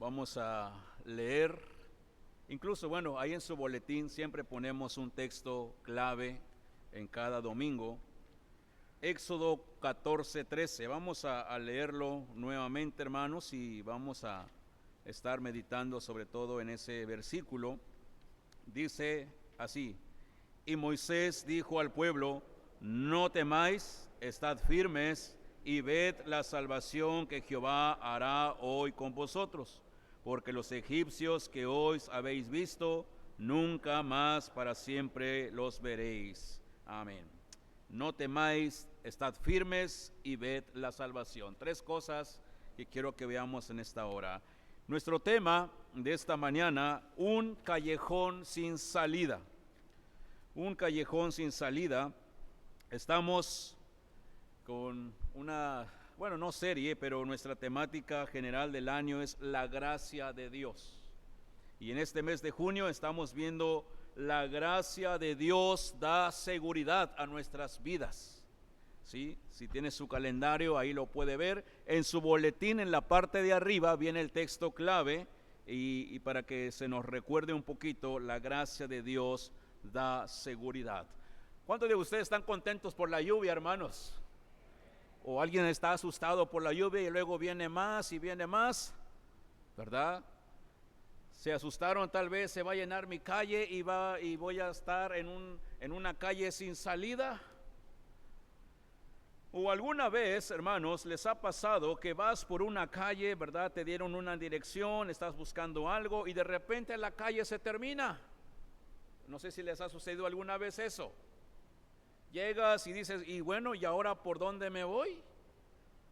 Vamos a leer, incluso ahí en su boletín siempre ponemos un texto clave en cada domingo. Éxodo 14:13, vamos a leerlo nuevamente, hermanos, y vamos a estar meditando sobre todo en ese versículo. Dice así: y Moisés dijo al pueblo: no temáis, estad firmes y ved la salvación que Jehová hará hoy con vosotros, porque los egipcios que hoy habéis visto, nunca más para siempre los veréis. Amén. No temáis, estad firmes y ved la salvación. Tres cosas que quiero que veamos en esta hora. Nuestro tema de esta mañana: un callejón sin salida. Un callejón sin salida. Estamos con una, no serie, pero nuestra temática general del año es la gracia de Dios. Y en este mes de junio estamos viendo la gracia de Dios da seguridad a nuestras vidas. ¿Sí? Si tiene su calendario, ahí lo puede ver. En su boletín, en la parte de arriba, viene el texto clave. Y para que se nos recuerde un poquito, la gracia de Dios da seguridad. ¿Cuántos de ustedes están contentos por la lluvia, hermanos? ¿O alguien está asustado por la lluvia y luego viene más y viene más? ¿Verdad? Se asustaron, tal vez se va a llenar mi calle y voy a estar en una calle sin salida. ¿O alguna vez, hermanos, les ha pasado que vas por una calle, verdad? Te dieron una dirección, estás buscando algo y de repente la calle se termina. No sé si les ha sucedido alguna vez eso. Llegas y dices: ¿y ahora por dónde me voy?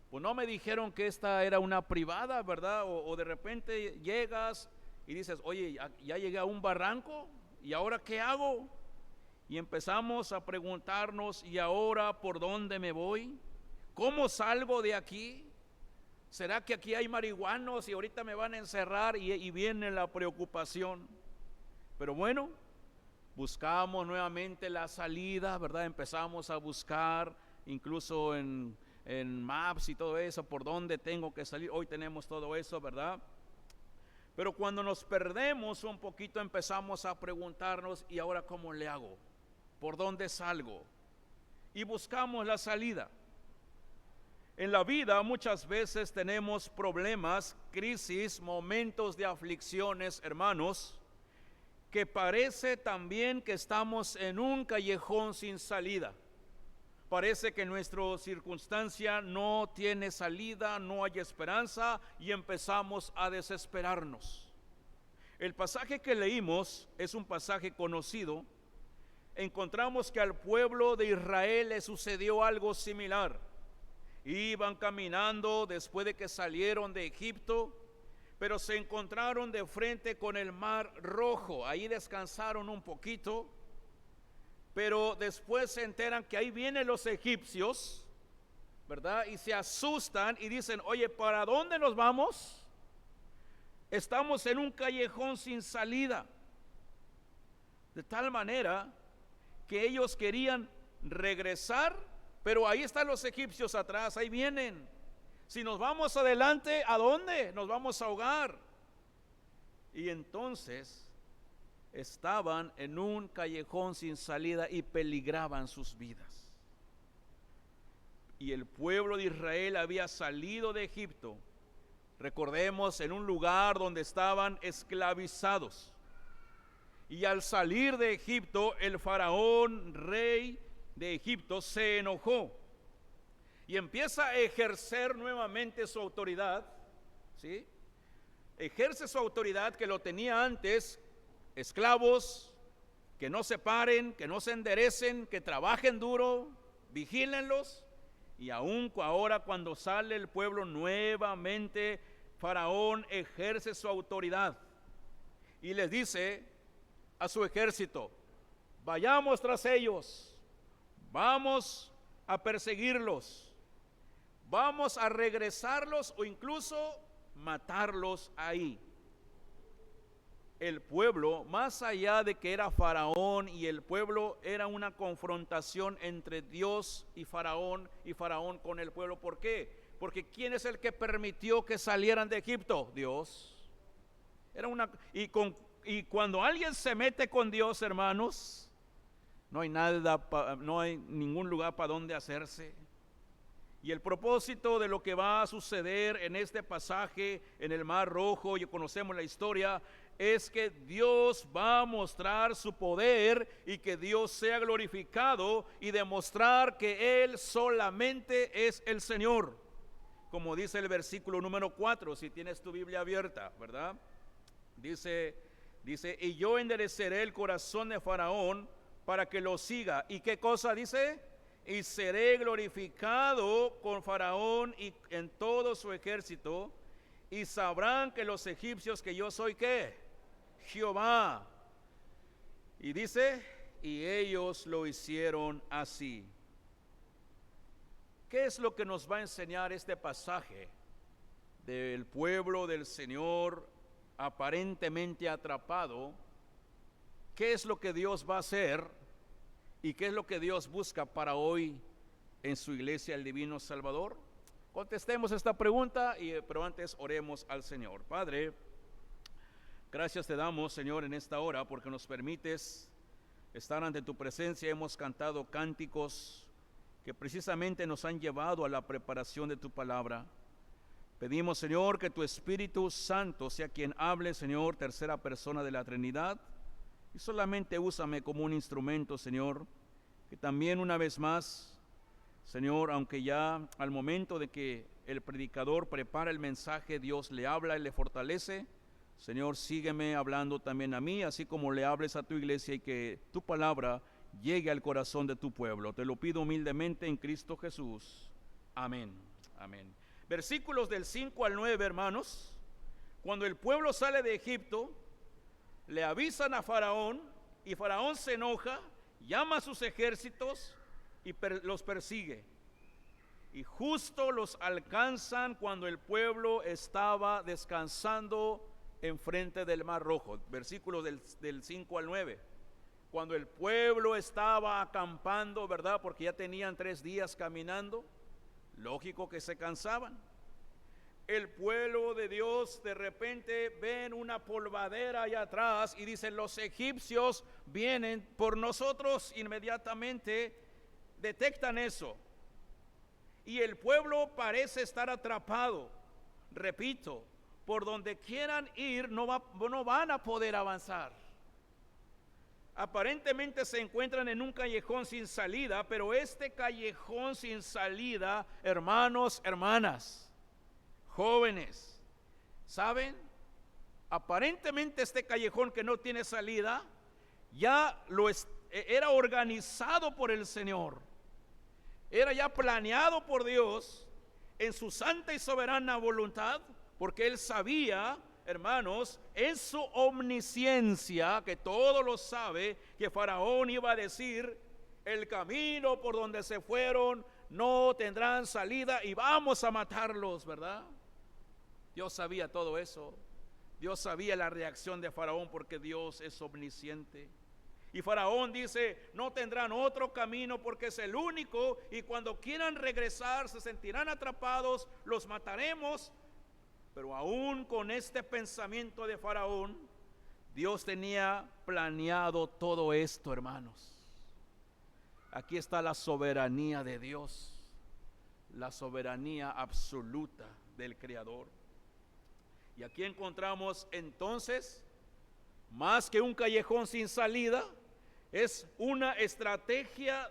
Pues no me dijeron que esta era una privada, ¿verdad? O de repente llegas y dices: oye, ya llegué a un barranco, ¿y ahora qué hago? Y empezamos a preguntarnos: ¿y ahora por dónde me voy? ¿Cómo salgo de aquí? ¿Será que aquí hay marihuanos y ahorita me van a encerrar? Y viene la preocupación. Pero buscamos nuevamente la salida, ¿verdad? Empezamos a buscar incluso en Maps y todo eso, por dónde tengo que salir. Hoy tenemos todo eso, ¿verdad? Pero cuando nos perdemos un poquito, empezamos a preguntarnos: ¿y ahora cómo le hago? ¿Por dónde salgo? Y buscamos la salida. En la vida muchas veces tenemos problemas, crisis, momentos de aflicciones, hermanos, que parece también que estamos en un callejón sin salida. Parece que nuestra circunstancia no tiene salida, no hay esperanza y empezamos a desesperarnos. El pasaje que leímos es un pasaje conocido. Encontramos que al pueblo de Israel le sucedió algo similar. Iban caminando después de que salieron de Egipto, pero se encontraron de frente con el Mar Rojo. Ahí descansaron un poquito, pero después se enteran que ahí vienen los egipcios, ¿verdad? Y se asustan y dicen: oye, ¿para dónde nos vamos? Estamos en un callejón sin salida. De tal manera que ellos querían regresar, pero ahí están los egipcios atrás, ahí vienen. Si nos vamos adelante, ¿a dónde? Nos vamos a ahogar. Y entonces estaban en un callejón sin salida y peligraban sus vidas. Y el pueblo de Israel había salido de Egipto, recordemos, en un lugar donde estaban esclavizados. Y al salir de Egipto, el faraón, rey de Egipto, se enojó y empieza a ejercer nuevamente su autoridad, ¿sí? Ejerce su autoridad que lo tenía antes: esclavos, que no se paren, que no se enderecen, que trabajen duro, vigílenlos. Y aún ahora, cuando sale el pueblo nuevamente, Faraón ejerce su autoridad y les dice a su ejército: vayamos tras ellos, vamos a perseguirlos, vamos a regresarlos o incluso matarlos ahí. El pueblo, más allá de que era Faraón y el pueblo, era una confrontación entre Dios y Faraón con el pueblo. ¿Por qué? Porque ¿quién es el que permitió que salieran de Egipto? Dios. Y cuando alguien se mete con Dios, hermanos, no hay no hay ningún lugar para donde hacerse. Y el propósito de lo que va a suceder en este pasaje en el Mar Rojo, ya conocemos la historia, es que Dios va a mostrar su poder y que Dios sea glorificado y demostrar que Él solamente es el Señor. Como dice el versículo número 4, si tienes tu Biblia abierta, ¿verdad? Dice, y yo endereceré el corazón de Faraón para que lo siga. ¿Y qué cosa dice? Y seré glorificado con Faraón y en todo su ejército, y sabrán que los egipcios que yo soy, ¿qué? Jehová. Y dice, y ellos lo hicieron así. ¿Qué es lo que nos va a enseñar este pasaje del pueblo del Señor aparentemente atrapado? ¿Qué es lo que Dios va a hacer? ¿Y qué es lo que Dios busca para hoy en su iglesia, el Divino Salvador? Contestemos esta pregunta, pero antes oremos al Señor. Padre, gracias te damos, Señor, en esta hora porque nos permites estar ante tu presencia. Hemos cantado cánticos que precisamente nos han llevado a la preparación de tu palabra. Pedimos, Señor, que tu Espíritu Santo sea quien hable, Señor, tercera persona de la Trinidad. Y solamente úsame como un instrumento, Señor, que también una vez más, Señor, aunque ya al momento de que el predicador prepara el mensaje, Dios le habla y le fortalece, Señor, sígueme hablando también a mí, así como le hables a tu iglesia y que tu palabra llegue al corazón de tu pueblo. Te lo pido humildemente en Cristo Jesús. Amén. Amén. Versículos del 5 al 9, hermanos. Cuando el pueblo sale de Egipto, le avisan a Faraón y Faraón se enoja, llama a sus ejércitos y los persigue. Y justo los alcanzan cuando el pueblo estaba descansando enfrente del Mar Rojo. Versículos del 5 al 9. Cuando el pueblo estaba acampando, ¿verdad? Porque ya tenían 3 días caminando, lógico que se cansaban. El pueblo de Dios de repente ven una polvadera allá atrás y dicen: los egipcios vienen por nosotros. Inmediatamente detectan eso y el pueblo parece estar atrapado. Repito, por donde quieran ir no van a poder avanzar. Aparentemente se encuentran en un callejón sin salida, pero este callejón sin salida, hermanos, hermanas, jóvenes, ¿saben? Aparentemente este callejón que no tiene salida ya era organizado por el Señor, era ya planeado por Dios en su santa y soberana voluntad, porque Él sabía, hermanos, en su omnisciencia, que todo lo sabe, que Faraón iba a decir: el camino por donde se fueron no tendrán salida y vamos a matarlos, ¿verdad? Dios sabía todo eso. Dios sabía la reacción de Faraón porque Dios es omnisciente. Y Faraón dice: no tendrán otro camino porque es el único, y cuando quieran regresar se sentirán atrapados, los mataremos. Pero aún con este pensamiento de Faraón, Dios tenía planeado todo esto, hermanos. Aquí está la soberanía de Dios, la soberanía absoluta del Creador. Y aquí encontramos entonces, más que un callejón sin salida, es una estrategia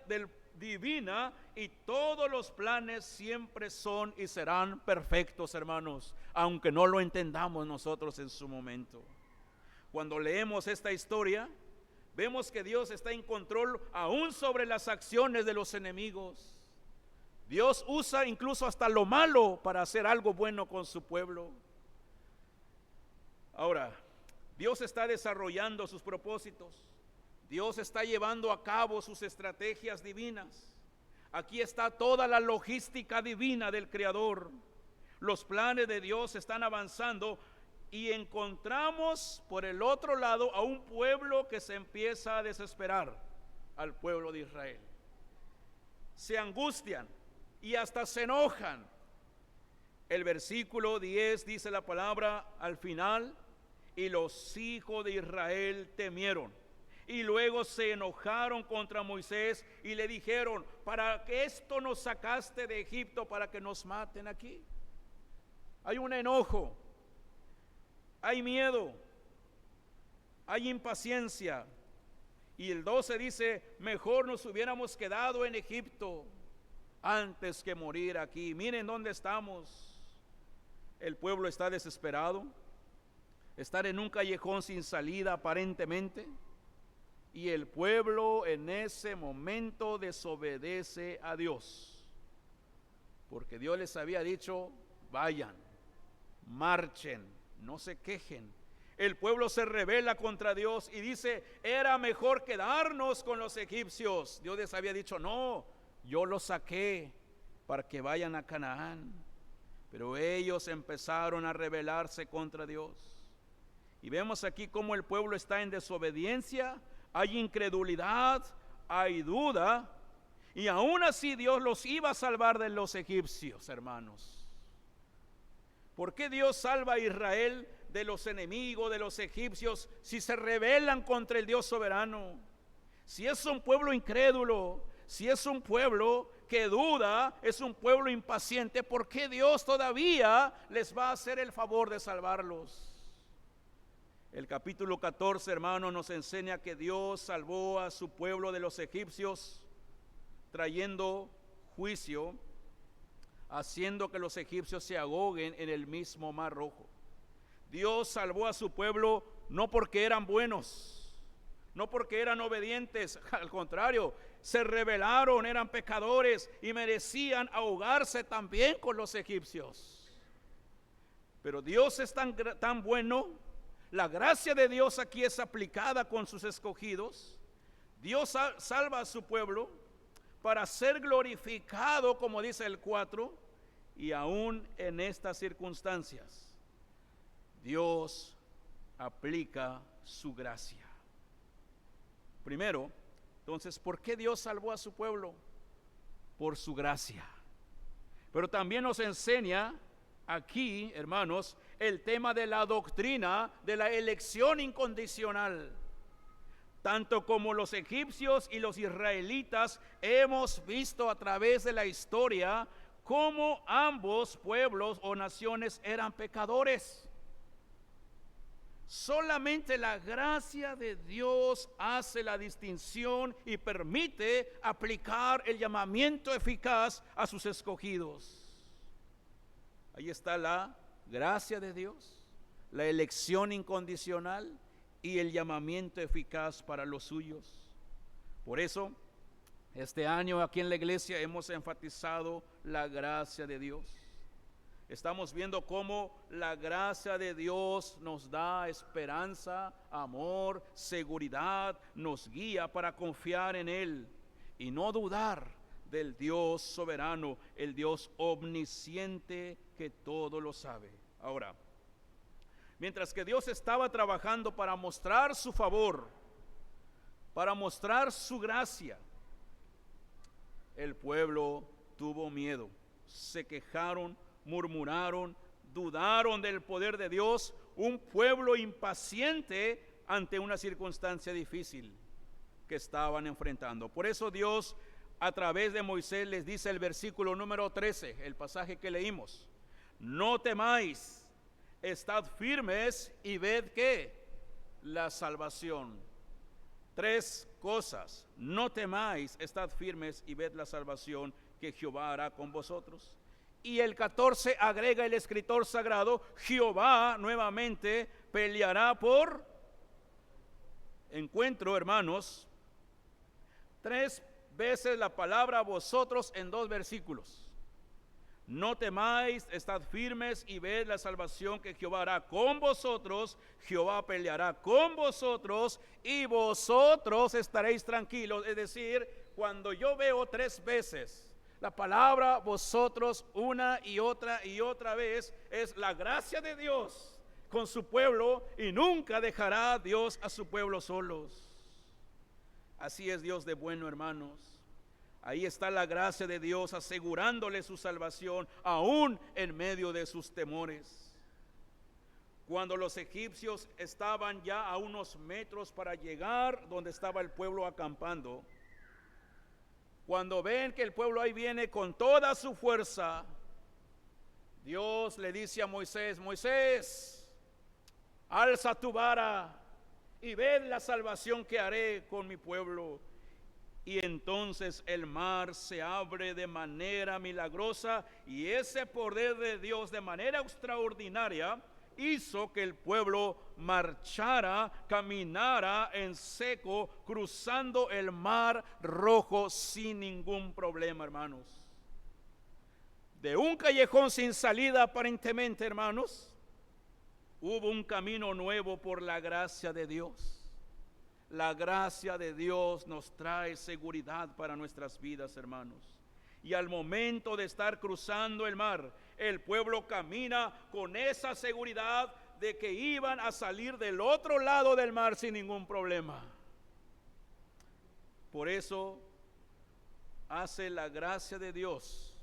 divina, y todos los planes siempre son y serán perfectos, hermanos, aunque no lo entendamos nosotros en su momento. Cuando leemos esta historia, vemos que Dios está en control aún sobre las acciones de los enemigos. Dios usa incluso hasta lo malo para hacer algo bueno con su pueblo. Ahora, Dios está desarrollando sus propósitos. Dios está llevando a cabo sus estrategias divinas. Aquí está toda la logística divina del Creador. Los planes de Dios están avanzando y encontramos por el otro lado a un pueblo que se empieza a desesperar, al pueblo de Israel. Se angustian y hasta se enojan. El versículo 10 dice la palabra al final: Y los hijos de Israel temieron. Y luego se enojaron contra Moisés y le dijeron: ¿para qué esto nos sacaste de Egipto para que nos maten aquí? Hay un enojo, hay miedo, hay impaciencia. Y el 12 dice: mejor nos hubiéramos quedado en Egipto antes que morir aquí. Miren dónde estamos. El pueblo está desesperado, están en un callejón sin salida aparentemente, y el pueblo en ese momento desobedece a Dios, porque Dios les había dicho: vayan, marchen, no se quejen. El pueblo se rebela contra Dios y dice: era mejor quedarnos con los egipcios. Dios les había dicho: no, yo los saqué para que vayan a Canaán. Pero ellos empezaron a rebelarse contra Dios. Y vemos aquí cómo el pueblo está en desobediencia, hay incredulidad, hay duda, y aún así Dios los iba a salvar de los egipcios, hermanos. ¿Por qué Dios salva a Israel de los enemigos, de los egipcios, si se rebelan contra el Dios soberano? Si es un pueblo incrédulo, si es un pueblo que duda, es un pueblo impaciente, ¿por qué Dios todavía les va a hacer el favor de salvarlos? El capítulo 14, hermano, nos enseña que Dios salvó a su pueblo de los egipcios, trayendo juicio, haciendo que los egipcios se ahoguen en el mismo Mar Rojo. Dios salvó a su pueblo no porque eran buenos, no porque eran obedientes, al contrario, se rebelaron, eran pecadores y merecían ahogarse también con los egipcios. Pero Dios es tan bueno, la gracia de Dios aquí es aplicada con sus escogidos. Dios salva a su pueblo para ser glorificado, como dice el 4, y aún en estas circunstancias, Dios aplica su gracia. Primero, entonces, ¿por qué Dios salvó a su pueblo? Por su gracia. Pero también nos enseña aquí, hermanos, el tema de la doctrina de la elección incondicional. Tanto como los egipcios y los israelitas, hemos visto a través de la historia cómo ambos pueblos o naciones eran pecadores. Solamente la gracia de Dios hace la distinción y permite aplicar el llamamiento eficaz a sus escogidos. Ahí está la gracia de Dios, la elección incondicional y el llamamiento eficaz para los suyos. Por eso, este año aquí en la iglesia hemos enfatizado la gracia de Dios. Estamos viendo cómo la gracia de Dios nos da esperanza, amor, seguridad, nos guía para confiar en Él y no dudar del Dios soberano, el Dios omnisciente que todo lo sabe. Ahora, mientras que Dios estaba trabajando para mostrar su favor, para mostrar su gracia, el pueblo tuvo miedo, se quejaron, murmuraron, dudaron del poder de Dios, un pueblo impaciente ante una circunstancia difícil que estaban enfrentando. Por eso Dios, a través de Moisés, les dice el versículo número 13, el pasaje que leímos: no temáis, estad firmes y ved que la salvación. Tres cosas: no temáis, estad firmes y ved la salvación que Jehová hará con vosotros. Y el 14 agrega el escritor sagrado: Jehová nuevamente peleará por. Encuentro, hermanos, 3 veces la palabra vosotros en 2 versículos. No temáis, estad firmes y ved la salvación que Jehová hará con vosotros. Jehová peleará con vosotros y vosotros estaréis tranquilos. Es decir, cuando yo veo 3 veces la palabra vosotros una y otra vez, es la gracia de Dios con su pueblo, y nunca dejará Dios a su pueblo solos. Así es Dios de bueno, hermanos. Ahí está la gracia de Dios asegurándole su salvación aún en medio de sus temores. cuando los egipcios estaban ya a unos metros para llegar donde estaba el pueblo acampando, cuando ven que el pueblo ahí viene con toda su fuerza, Dios le dice a Moisés: Moisés, alza tu vara y ved la salvación que haré con mi pueblo. Y entonces el mar se abre de manera milagrosa, y ese poder de Dios de manera extraordinaria hizo que el pueblo marchara, caminara en seco, cruzando el mar Rojo sin ningún problema, hermanos. De un callejón sin salida aparentemente, hermanos, hubo un camino nuevo por la gracia de Dios. La gracia de Dios nos trae seguridad para nuestras vidas, hermanos. Y al momento de estar cruzando el mar, el pueblo camina con esa seguridad de que iban a salir del otro lado del mar sin ningún problema. Por eso hace la gracia de Dios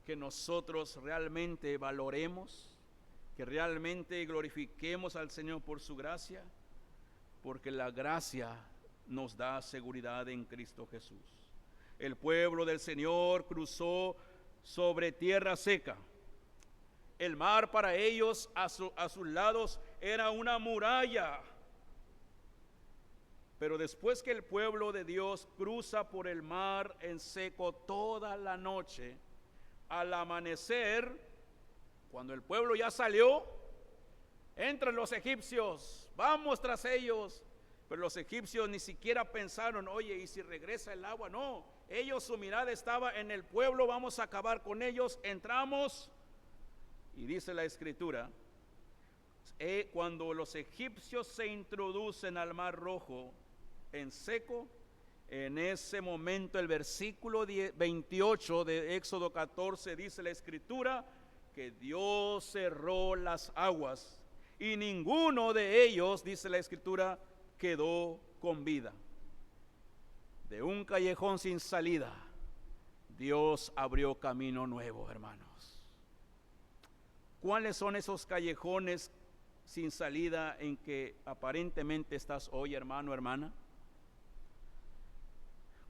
que nosotros realmente valoremos, que realmente glorifiquemos al Señor por su gracia, porque la gracia nos da seguridad en Cristo Jesús. El pueblo del Señor cruzó sobre tierra seca. El mar para ellos a sus lados era una muralla. Pero después que el pueblo de Dios cruza por el mar en seco toda la noche, al amanecer, cuando el pueblo ya salió, entran los egipcios, vamos tras ellos. Pero los egipcios ni siquiera pensaron: oye, ¿y si regresa el agua? No, ellos, su mirada estaba en el pueblo, vamos a acabar con ellos. Entramos, y dice la escritura, cuando los egipcios se introducen al mar Rojo en seco, en ese momento el versículo 28 de Éxodo 14 dice la escritura que Dios cerró las aguas y ninguno de ellos, dice la escritura, quedó con vida. De un callejón sin salida, Dios abrió camino nuevo, hermanos. ¿Cuáles son esos callejones sin salida en que aparentemente estás hoy, hermano, hermana?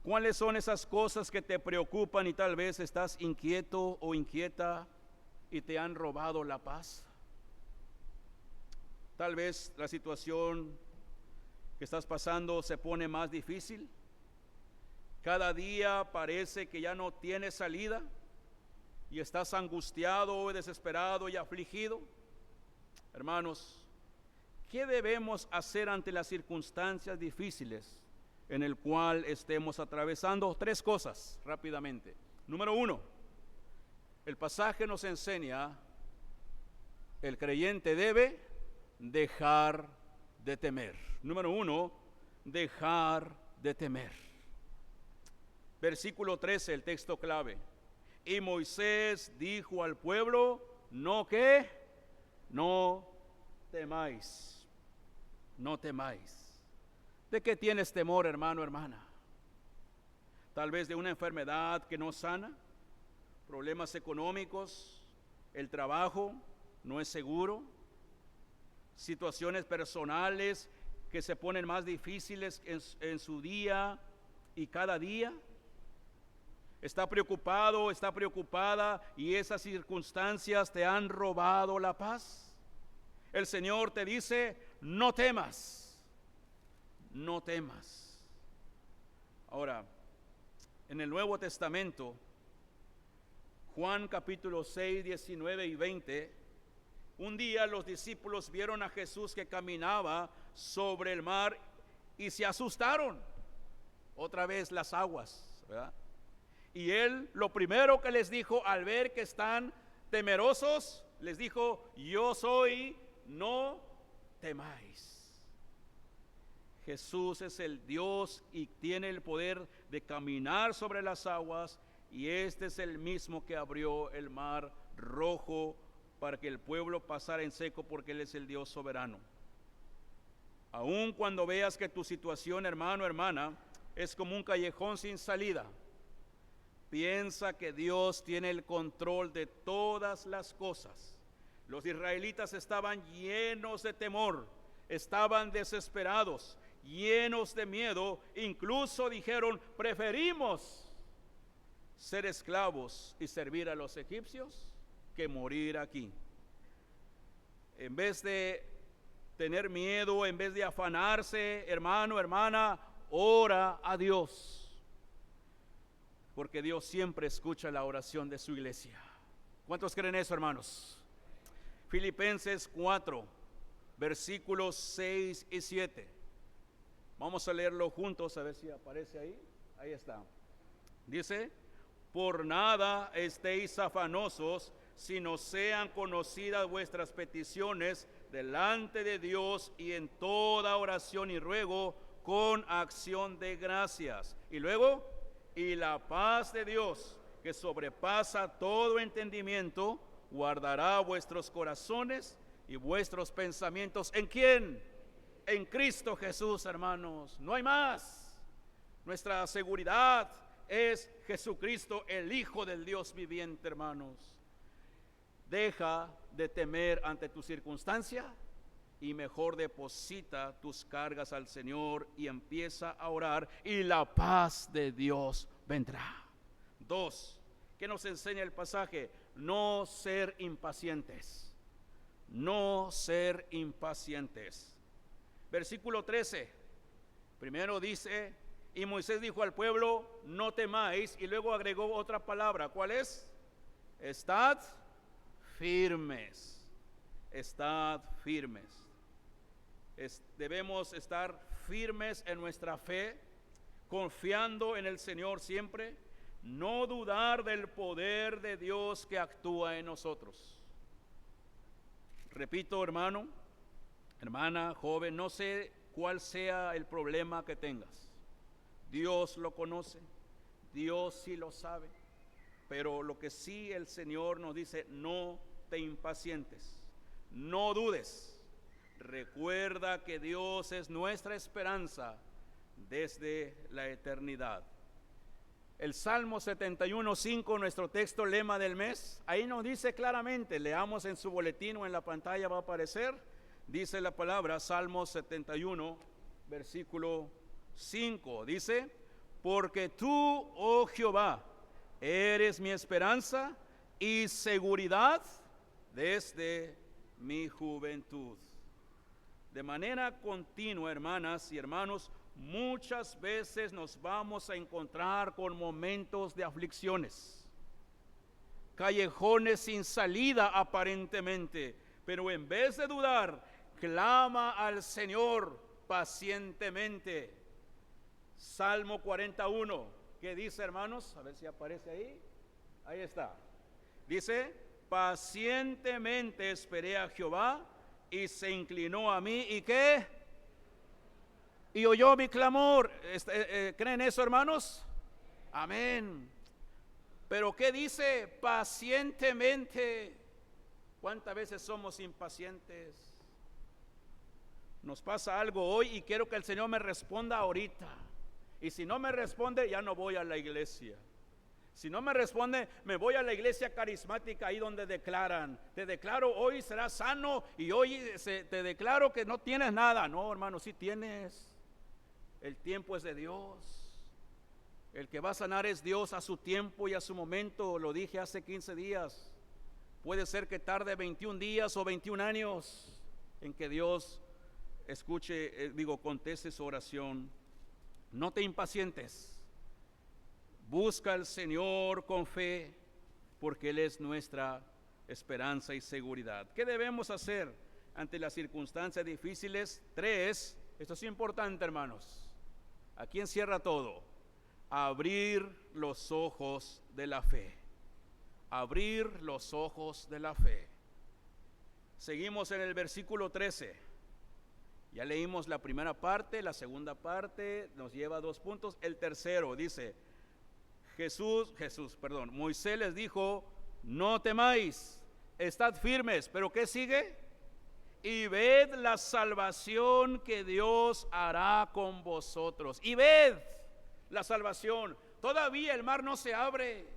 ¿Cuáles son esas cosas que te preocupan y tal vez estás inquieto o inquieta y te han robado la paz? Tal vez la situación que estás pasando se pone más difícil. Cada día parece que ya no tiene salida y estás angustiado, desesperado y afligido. Hermanos, ¿qué debemos hacer ante las circunstancias difíciles en el cual estemos atravesando? 3 cosas rápidamente. Número 1, el pasaje nos enseña: el creyente debe dejar de temer. Número 1, dejar de temer. Versículo 13, el texto clave. Y Moisés dijo al pueblo: no temáis, no temáis. ¿De qué tienes temor, hermano, hermana? Tal vez de una enfermedad que no sana, problemas económicos, el trabajo no es seguro, situaciones personales que se ponen más difíciles en su día y cada día. Está preocupado, está preocupada y esas circunstancias te han robado la paz. El Señor te dice: no temas, no temas. Ahora, en el Nuevo Testamento, Juan capítulo 6, 19 y 20, un día los discípulos vieron a Jesús que caminaba sobre el mar y se asustaron. Otra vez las aguas, ¿verdad? Y él lo primero que les dijo al ver que están temerosos, les dijo: yo soy, no temáis. Jesús es el Dios y tiene el poder de caminar sobre las aguas, y este es el mismo que abrió el mar Rojo para que el pueblo pasara en seco, porque Él es el Dios soberano. Aun cuando veas que tu situación, hermano, hermana, es como un callejón sin salida, piensa que Dios tiene el control de todas las cosas. Los israelitas estaban llenos de temor, estaban desesperados, llenos de miedo, incluso dijeron: preferimos ser esclavos y servir a los egipcios que morir aquí. En vez de tener miedo, en vez de afanarse, hermano, hermana, ora a Dios, porque Dios siempre escucha la oración de su iglesia. ¿Cuántos creen eso, hermanos? Filipenses 4, versículos 6 y 7. Vamos a leerlo juntos, a ver si aparece ahí. Ahí está. Dice: por nada estéis afanosos, sino sean conocidas vuestras peticiones delante de Dios, y en toda oración y ruego con acción de gracias. Y luego, y la paz de Dios, que sobrepasa todo entendimiento, guardará vuestros corazones y vuestros pensamientos. ¿En quién? En Cristo Jesús, hermanos. No hay más. Nuestra seguridad es Jesucristo, el Hijo del Dios viviente, hermanos. Deja de temer ante tu circunstancia y mejor deposita tus cargas al Señor y empieza a orar, y la paz de Dios vendrá. 2. ¿Qué nos enseña el pasaje? No ser impacientes. No ser impacientes. Versículo 13. Primero dice: y Moisés dijo al pueblo: no temáis, y luego agregó otra palabra. ¿Cuál es? Estad firmes. Estad firmes. Debemos estar firmes en nuestra fe, confiando en el Señor siempre, no dudar del poder de Dios que actúa en nosotros. Repito, hermano, hermana, joven, no sé cuál sea el problema que tengas. Dios lo conoce, Dios sí lo sabe, pero lo que sí el Señor nos dice: no te impacientes, no dudes. Recuerda que Dios es nuestra esperanza desde la eternidad. El Salmo 71:5, nuestro texto lema del mes, ahí nos dice claramente, leamos en su boletín o en la pantalla va a aparecer, dice la palabra, Salmo 71, versículo 5, dice: porque tú, oh Jehová, eres mi esperanza y seguridad desde mi juventud. De manera continua, hermanas y hermanos, muchas veces nos vamos a encontrar con momentos de aflicciones, callejones sin salida aparentemente, pero en vez de dudar, clama al Señor pacientemente. Salmo 41, ¿qué dice, hermanos? A ver si aparece ahí. Ahí está. Dice: pacientemente esperé a Jehová, y se inclinó a mí, ¿y qué? Y oyó mi clamor. ¿Creen eso, hermanos? Amén. Pero ¿qué dice? Pacientemente. ¿Cuántas veces somos impacientes? Nos pasa algo hoy y quiero que el Señor me responda ahorita. Y si no me responde, ya no voy a la iglesia. Si no me responde, me voy a la iglesia carismática, ahí donde declaran: te declaro hoy serás sano, y hoy te declaro que no tienes nada. No, hermano, sí tienes. El tiempo es de Dios. El que va a sanar es Dios a su tiempo y a su momento. Lo dije hace 15 días. Puede ser que tarde 21 días o 21 años en que Dios conteste su oración. No te impacientes. Busca al Señor con fe, porque Él es nuestra esperanza y seguridad. ¿Qué debemos hacer ante las circunstancias difíciles? 3, esto es importante, hermanos. Aquí encierra todo. Abrir los ojos de la fe. Abrir los ojos de la fe. Seguimos en el versículo 13. Ya leímos la primera parte, la segunda parte nos lleva a 2 puntos. El tercero dice: Moisés les dijo: no temáis, estad firmes. ¿Pero qué sigue? Y ved la salvación que Dios hará con vosotros. Y ved la salvación. Todavía el mar no se abre.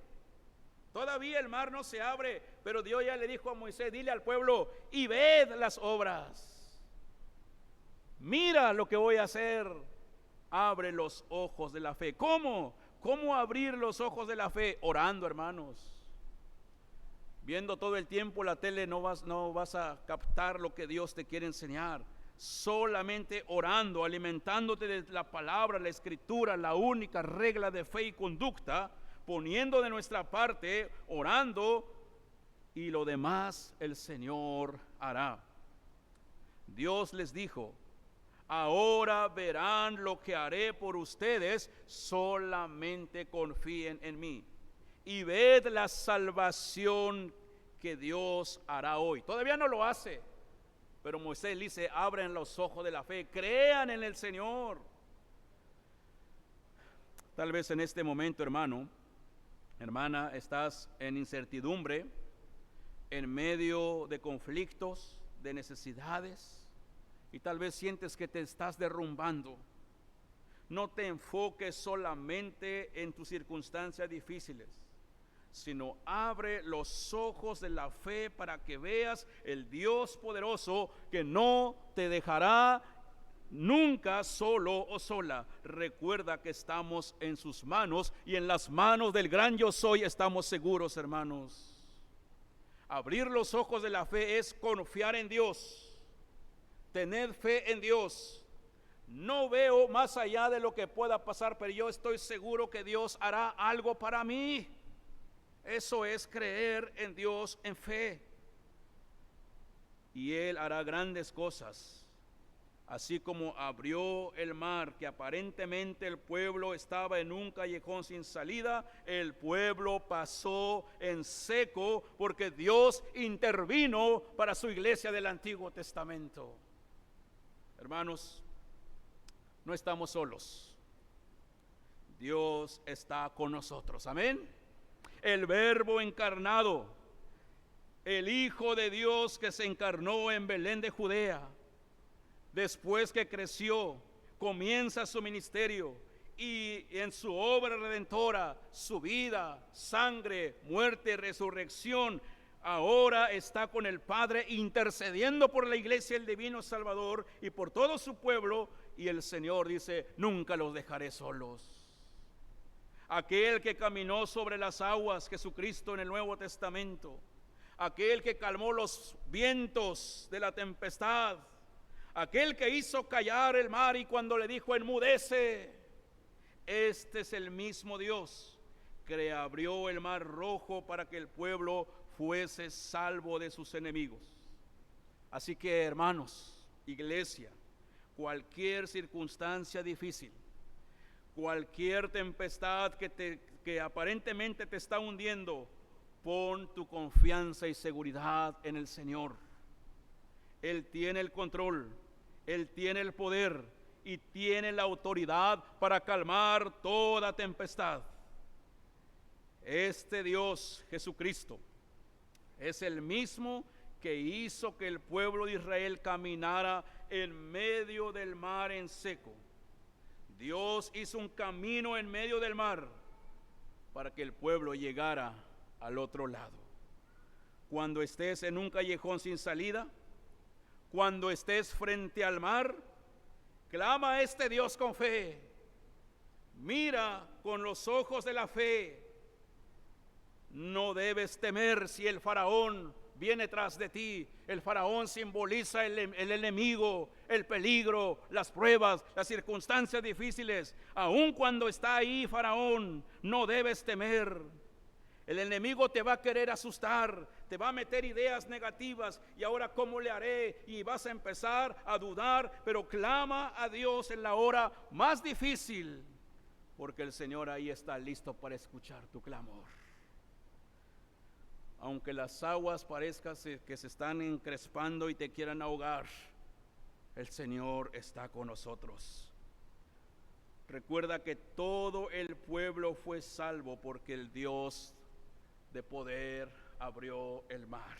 Todavía el mar no se abre, pero Dios ya le dijo a Moisés, dile al pueblo, y ved las obras. Mira lo que voy a hacer. Abre los ojos de la fe. ¿Cómo? ¿Cómo abrir los ojos de la fe? Orando, hermanos. Viendo todo el tiempo la tele no vas a captar lo que Dios te quiere enseñar. Solamente orando, alimentándote de la palabra, la escritura, la única regla de fe y conducta, poniendo de nuestra parte, orando, y lo demás el Señor hará. Dios les dijo, ahora verán lo que haré por ustedes, solamente confíen en mí. Y ved la salvación que Dios hará hoy. Todavía no lo hace, pero Moisés dice, abren los ojos de la fe, crean en el Señor. Tal vez en este momento, hermano, hermana, estás en incertidumbre, en medio de conflictos, de necesidades, y tal vez sientes que te estás derrumbando. No te enfoques solamente en tus circunstancias difíciles, sino abre los ojos de la fe para que veas el Dios poderoso que no te dejará nunca solo o sola. Recuerda que estamos en sus manos, y en las manos del gran yo soy estamos seguros, hermanos. Abrir los ojos de la fe es confiar en Dios, tener fe en Dios. No veo más allá de lo que pueda pasar, pero yo estoy seguro que Dios hará algo para mí. Eso es creer en Dios en fe. Y Él hará grandes cosas. Así como abrió el mar, que aparentemente el pueblo estaba en un callejón sin salida, el pueblo pasó en seco porque Dios intervino para su iglesia del Antiguo Testamento. Hermanos, no estamos solos. Dios está con nosotros. Amén. El Verbo encarnado, el Hijo de Dios que se encarnó en Belén de Judea, después que creció, comienza su ministerio, y en su obra redentora, su vida, sangre, muerte, resurrección, ahora está con el Padre intercediendo por la iglesia, el divino Salvador, y por todo su pueblo. Y el Señor dice, nunca los dejaré solos. Aquel que caminó sobre las aguas, Jesucristo, en el Nuevo Testamento, aquel que calmó los vientos de la tempestad, aquel que hizo callar el mar y cuando le dijo enmudece, este es el mismo Dios que abrió el mar rojo para que el pueblo fuese salvo de sus enemigos. Así que, hermanos, iglesia, cualquier circunstancia difícil, cualquier tempestad que aparentemente te está hundiendo, pon tu confianza y seguridad en el Señor. Él tiene el control, Él tiene el poder y tiene la autoridad para calmar toda tempestad. Este Dios, Jesucristo, es el mismo que hizo que el pueblo de Israel caminara en medio del mar en seco. Dios hizo un camino en medio del mar para que el pueblo llegara al otro lado. Cuando estés en un callejón sin salida, cuando estés frente al mar, clama a este Dios con fe. Mira con los ojos de la fe. No debes temer si el faraón viene tras de ti. El faraón simboliza el enemigo, el peligro, las pruebas, las circunstancias difíciles. Aun cuando está ahí faraón, no debes temer. El enemigo te va a querer asustar, te va a meter ideas negativas, y ahora ¿cómo le haré? Y vas a empezar a dudar, pero clama a Dios en la hora más difícil, porque el Señor ahí está listo para escuchar tu clamor. Aunque las aguas parezcan que se están encrespando y te quieran ahogar, el Señor está con nosotros. Recuerda que todo el pueblo fue salvo porque el Dios de poder abrió el mar.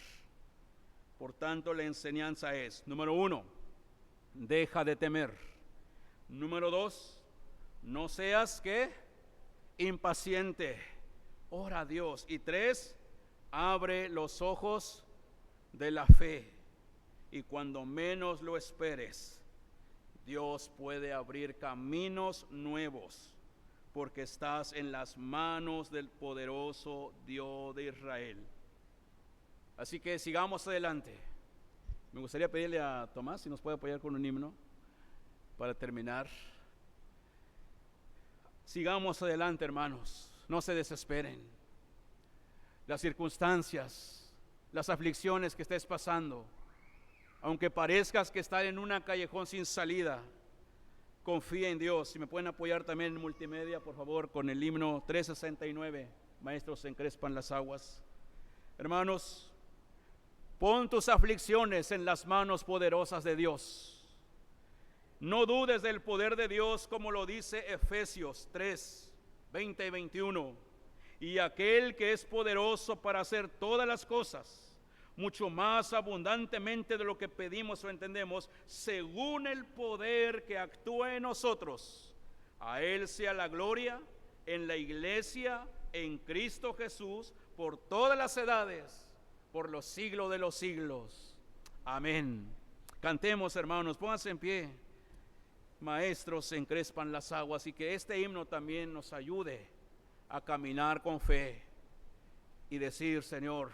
Por tanto, la enseñanza es, número 1, deja de temer. Número 2, no seas ¿qué? Impaciente. ora a Dios. Y 3, abre los ojos de la fe. Y cuando menos lo esperes, Dios puede abrir caminos nuevos, porque estás en las manos del poderoso Dios de Israel. Así que sigamos adelante. Me gustaría pedirle a Tomás si nos puede apoyar con un himno para terminar. Sigamos adelante, hermanos, no se desesperen. Las circunstancias, las aflicciones que estés pasando, aunque parezcas que estás en una callejón sin salida, confía en Dios. Si me pueden apoyar también en multimedia, por favor, con el himno 369, Maestros encrespan las aguas. Hermanos, pon tus aflicciones en las manos poderosas de Dios. No dudes del poder de Dios, como lo dice Efesios 3, 20 y 21. Y aquel que es poderoso para hacer todas las cosas, mucho más abundantemente de lo que pedimos o entendemos, según el poder que actúa en nosotros. A Él sea la gloria en la iglesia, en Cristo Jesús, por todas las edades, por los siglos de los siglos. Amén. Cantemos, hermanos, pónganse en pie. Maestros encrespan las aguas, y que este himno también nos ayude a caminar con fe y decir: Señor,